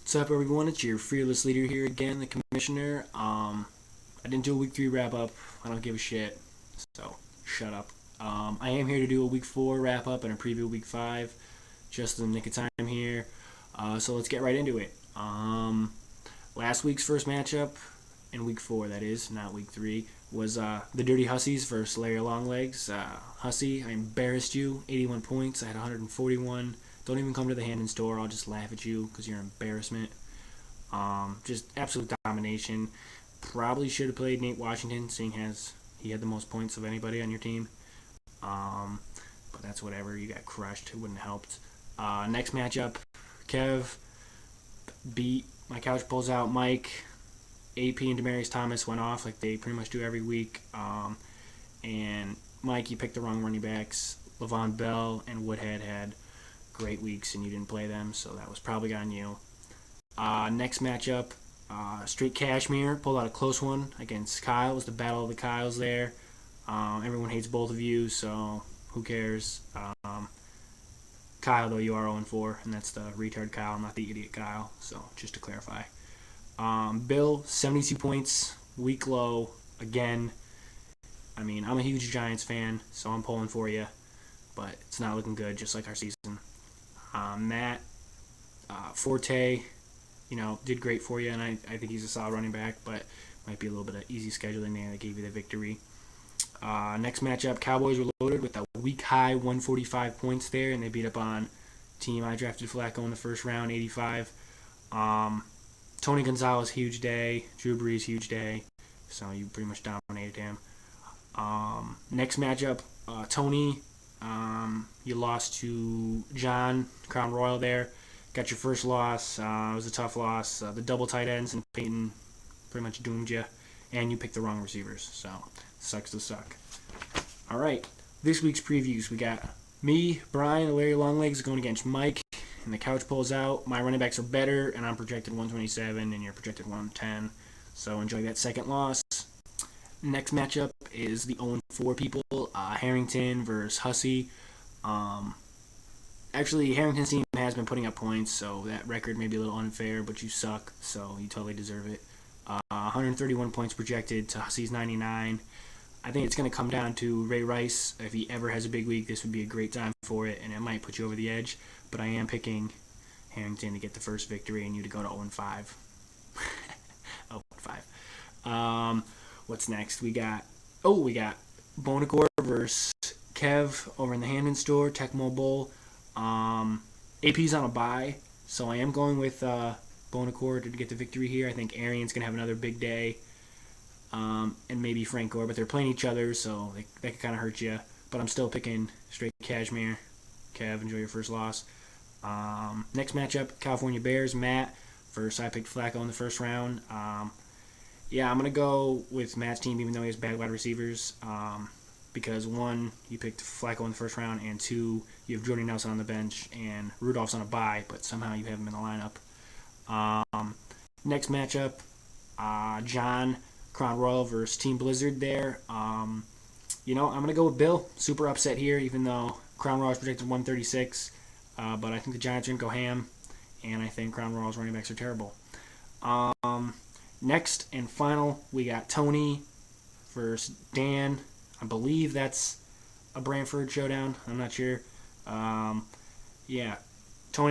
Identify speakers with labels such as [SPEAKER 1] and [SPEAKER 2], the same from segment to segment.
[SPEAKER 1] What's up, everyone? It's your fearless leader here again, the commissioner. I didn't do a week 3 wrap up. I don't give a shit, so shut up. I am here to do a week 4 wrap up and a preview of week 5, just in the nick of time here. So let's get right into it. Last week's first matchup in week 4, that is, not week 3, was the Dirty Hussies versus Larry Longlegs. Hussy, I embarrassed you, 81 points. I had 141. Don't even come to the Hamden store. I'll just laugh at you because you're an embarrassment. Just absolute domination. Probably should have played Nate Washington, seeing as he had the most points of anybody on your team. But that's whatever. You got crushed. It wouldn't have helped. Next matchup, Kev beat my couch pulls out Mike. AP and Demaryius Thomas went off like they pretty much do every week. And Mike, you picked the wrong running backs. Le'Veon Bell and Woodhead had great weeks and you didn't play them, so that was probably on you. Next matchup, Straight Cashmere pulled out a close one against Kyle. It was the battle of the Kyles there. Everyone hates both of you, so who cares? Kyle, though, you are 0-4, and that's the retard Kyle, not the idiot Kyle, so just to clarify. Bill, 72 points, week low, again. I mean, I'm a huge Giants fan, so I'm pulling for you, but it's not looking good, just like our season. Matt Forte, did great for you, and I think he's a solid running back, but might be a little bit of easy scheduling there that gave you the victory. Next matchup, Cowboys were loaded with a week-high 145 points there, and they beat up on team I drafted Flacco in the first round, 85. Tony Gonzalez, huge day. Drew Brees, huge day. So you pretty much dominated him. Next matchup, Tony, you lost to John, Crown Royal there. Got your first loss. It was a tough loss. The double tight ends and Peyton pretty much doomed you. And you picked the wrong receivers. So, sucks to suck. All right, this week's previews. We got me, Brian, Larry Longlegs going against Mike. And the couch pulls out. My running backs are better, and I'm projected 127, and you're projected 110. So enjoy that second loss. Next matchup is the 0-4 people, Harrington versus Hussey. Actually, Harrington's team has been putting up points, so that record may be a little unfair, but you suck, so you totally deserve it. 131 points projected to Hussey's 99. I think it's going to come down to Ray Rice. If he ever has a big week, this would be a great time for it, and it might put you over the edge. But I am picking Harrington to get the first victory and you to go to 0-5. 0-5. What's next? We got Bonacor versus Kev over in the Hamden store, Tecmo Bowl. AP's on a bye, so I am going with Bonacor to get the victory here. I think Arian's going to have another big day. And maybe Frank Gore, but they're playing each other, so that could kind of hurt you. But I'm still picking Straight Cashmere. Kev, enjoy your first loss. Next matchup, California Bears, Matt versus I picked Flacco in the first round. I'm going to go with Matt's team even though he has bad wide receivers because, 1, you picked Flacco in the first round, and 2, you have Jordy Nelson on the bench, and Rudolph's on a bye, but somehow you have him in the lineup. Next matchup, John, Crown Royal versus Team Blizzard there. I'm going to go with Bill. Super upset here, even though Crown Royal is projected 136. But I think the Giants are going to go ham, and I think Crown Royal's running backs are terrible. Next and final, we got Tony versus Dan. I believe that's a Brantford showdown. I'm not sure. Tony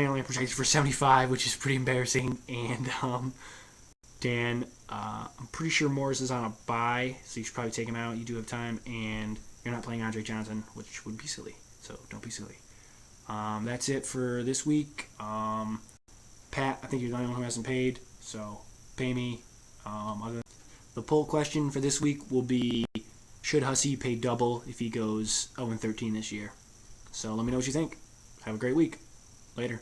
[SPEAKER 1] only projected for 75, which is pretty embarrassing. And Dan, I'm pretty sure Morris is on a bye, so you should probably take him out. You do have time, and you're not playing Andre Johnson, which would be silly. So don't be silly. That's it for this week. Pat, I think you're the only one who hasn't paid, so pay me. The poll question for this week will be, should Hussey pay double if he goes 0-13 this year? So let me know what you think. Have a great week. Later.